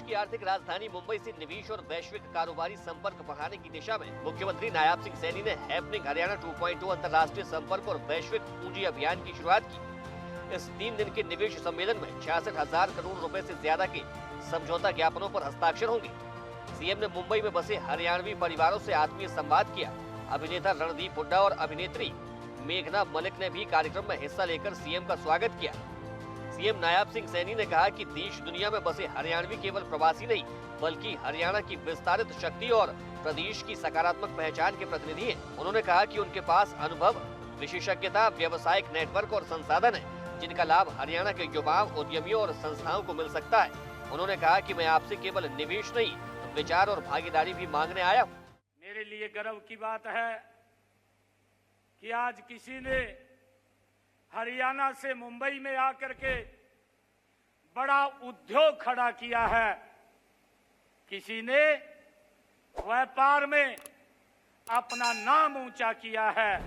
की आर्थिक राजधानी मुंबई से निवेश और वैश्विक कारोबारी संपर्क बढ़ाने की दिशा में मुख्यमंत्री नायाब सिंह सैनी ने हैपनिंग हरियाणा 2.0 अंतर्राष्ट्रीय संपर्क और वैश्विक पूंजी अभियान की शुरुआत की। इस 3 दिन के निवेश सम्मेलन में 66,000 करोड़ रुपए से ज्यादा के समझौता ज्ञापनों पर हस्ताक्षर होंगे। सीएम ने मुंबई में बसे हरियाणवी परिवारों से आत्मीय संवाद किया। अभिनेता रणदीप हुड्डा और अभिनेत्री मेघना मलिक ने भी कार्यक्रम में हिस्सा लेकर सीएम का स्वागत किया। सीएम नायाब सिंह सैनी ने कहा कि देश दुनिया में बसे हरियाणवी केवल प्रवासी नहीं बल्कि हरियाणा की विस्तारित शक्ति और प्रदेश की सकारात्मक पहचान के प्रतिनिधि हैं। उन्होंने कहा कि उनके पास अनुभव, विशेषज्ञता, व्यावसायिक नेटवर्क और संसाधन है जिनका लाभ हरियाणा के युवाओं, उद्यमियों और संस्थाओं को मिल सकता है। उन्होंने कहा कि मैं आपसे केवल निवेश नहीं, विचार और भागीदारी भी मांगने आया हूँ। मेरे लिए गर्व की बात है कि आज किसी ने हरियाणा से मुंबई में आकर के बड़ा उद्योग खड़ा किया है। किसी ने व्यापार में अपना नाम ऊंचा किया है।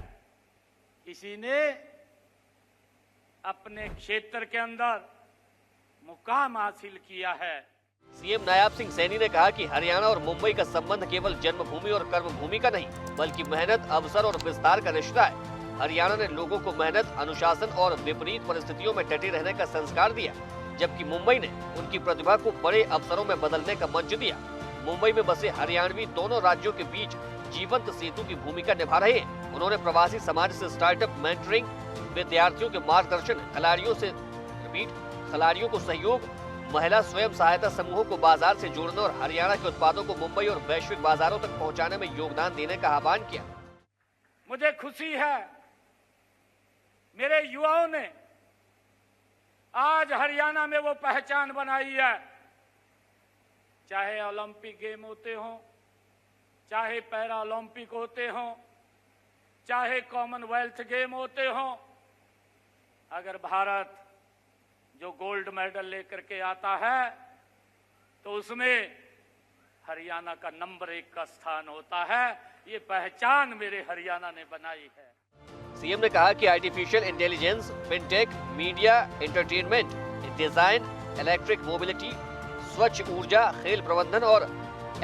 किसी ने अपने क्षेत्र के अंदर मुकाम हासिल किया है। सीएम नायाब सिंह सैनी ने कहा कि हरियाणा और मुंबई का संबंध केवल जन्मभूमि और कर्मभूमि का नहीं बल्कि मेहनत, अवसर और विस्तार का रिश्ता है। हरियाणा ने लोगों को मेहनत, अनुशासन और विपरीत परिस्थितियों में डटे रहने का संस्कार दिया, जबकि मुंबई ने उनकी प्रतिभा को बड़े अवसरों में बदलने का मंच दिया। मुंबई में बसे हरियाणवी दोनों राज्यों के बीच जीवंत सेतु की भूमिका निभा रहे हैं। उन्होंने प्रवासी समाज से स्टार्टअप मेंटरिंग, विद्यार्थियों के मार्गदर्शन, खिलाड़ियों को सहयोग, महिला स्वयं सहायता समूहों को बाजार से जोड़ने और हरियाणा के उत्पादों को मुंबई और वैश्विक बाजारों तक पहुंचाने में योगदान देने का आह्वान किया। मुझे खुशी है मेरे युवाओं ने आज हरियाणा में वो पहचान बनाई है। चाहे ओलंपिक गेम होते हों, चाहे पैरा ओलंपिक होते हों, चाहे कॉमनवेल्थ गेम होते हों, अगर भारत जो गोल्ड मेडल लेकर के आता है तो उसमें हरियाणा का नंबर 1 का स्थान होता है। ये पहचान मेरे हरियाणा ने बनाई है। सीएम ने कहा कि artificial intelligence, fintech, media, entertainment, design, electric mobility, स्वच्छ ऊर्जा, खेल प्रबंधन और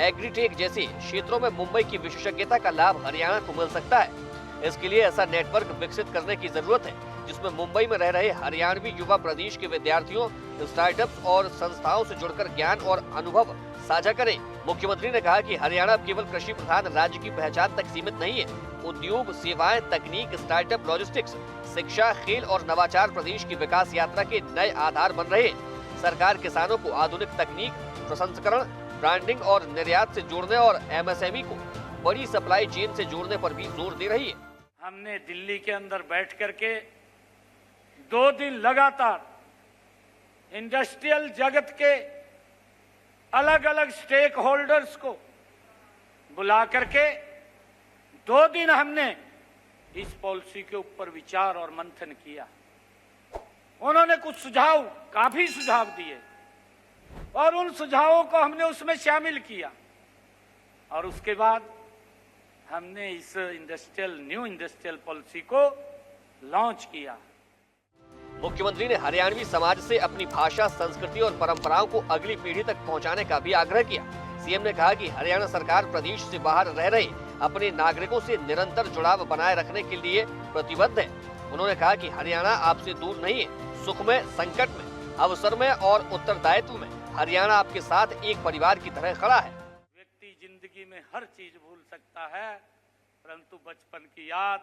एग्रीटेक जैसे क्षेत्रों में मुंबई की विशेषज्ञता का लाभ हरियाणा को मिल सकता है। इसके लिए ऐसा नेटवर्क विकसित करने की जरूरत है जिसमें मुंबई में रह रहे हरियाणवी युवा प्रदेश के विद्यार्थियों, स्टार्टअप्स और संस्थाओं से जुड़कर ज्ञान और अनुभव साझा करें। मुख्यमंत्री ने कहा कि हरियाणा केवल कृषि प्रधान राज्य की पहचान तक सीमित नहीं है। उद्योग, सेवाएं, तकनीक, स्टार्टअप, लॉजिस्टिक्स, शिक्षा, खेल और नवाचार प्रदेश की विकास यात्रा के नए आधार बन रहे हैं। सरकार किसानों को आधुनिक तकनीक, प्रसंस्करण, ब्रांडिंग और निर्यात से जोड़ने और एमएसएमई को बड़ी सप्लाई चेन से जोड़ने पर भी जोर दे रही है। हमने दिल्ली के अंदर बैठ करके 2 दिन लगातार इंडस्ट्रियल जगत के अलग अलग स्टेक होल्डर्स को बुला करके 2 दिन हमने इस पॉलिसी के ऊपर विचार और मंथन किया। उन्होंने कुछ सुझाव, काफी सुझाव दिए और उन सुझावों को हमने उसमें शामिल किया और उसके बाद हमने इस न्यू इंडस्ट्रियल पॉलिसी को लॉन्च किया। मुख्यमंत्री ने हरियाणवी समाज से अपनी भाषा, संस्कृति और परंपराओं को अगली पीढ़ी तक पहुंचाने का भी आग्रह किया। सीएम ने कहा कि हरियाणा सरकार प्रदेश से बाहर रह रहे अपने नागरिकों से निरंतर जुड़ाव बनाए रखने के लिए प्रतिबद्ध है। उन्होंने कहा कि हरियाणा आपसे दूर नहीं है। सुख में, संकट में, अवसर में और उत्तरदायित्व में हरियाणा आपके साथ एक परिवार की तरह खड़ा है। व्यक्ति जिंदगी में हर चीज भूल सकता है परंतु बचपन की याद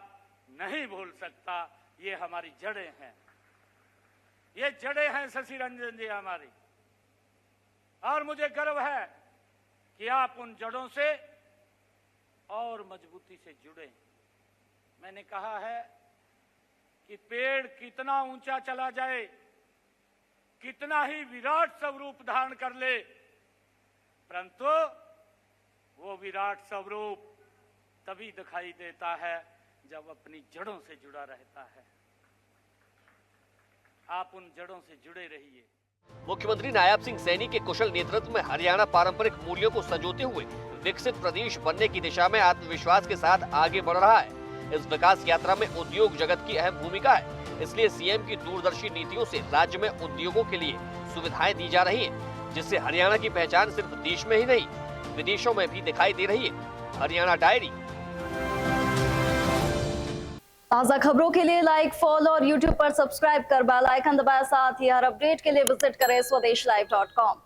नहीं भूल सकता। ये हमारी जड़ें हैं, ये जड़ें हैं शशि रंजन जी हमारी। और मुझे गर्व है कि आप उन जड़ों से और मजबूती से जुड़े। मैंने कहा है कि पेड़ कितना ऊंचा चला जाए, कितना ही विराट स्वरूप धारण कर ले, परंतु वो विराट स्वरूप तभी दिखाई देता है जब अपनी जड़ों से जुड़ा रहता है। आप उन जड़ों से जुड़े रहिए। मुख्यमंत्री नायाब सिंह सैनी के कुशल नेतृत्व में हरियाणा पारंपरिक मूल्यों को संजोते हुए विकसित प्रदेश बनने की दिशा में आत्मविश्वास के साथ आगे बढ़ रहा है। इस विकास यात्रा में उद्योग जगत की अहम भूमिका है, इसलिए सीएम की दूरदर्शी नीतियों से राज्य में उद्योगों के लिए सुविधाएं दी जा रही हैं। जिससे हरियाणा की पहचान सिर्फ देश में ही नहीं विदेशों में भी दिखाई दे रही है। हरियाणा डायरी। ताज़ा खबरों के लिए लाइक, फॉलो और यूट्यूब पर सब्सक्राइब कर बेल आइकन दबाएं। साथ ही हर अपडेट के लिए विजिट करें स्वदेशलाइव.com।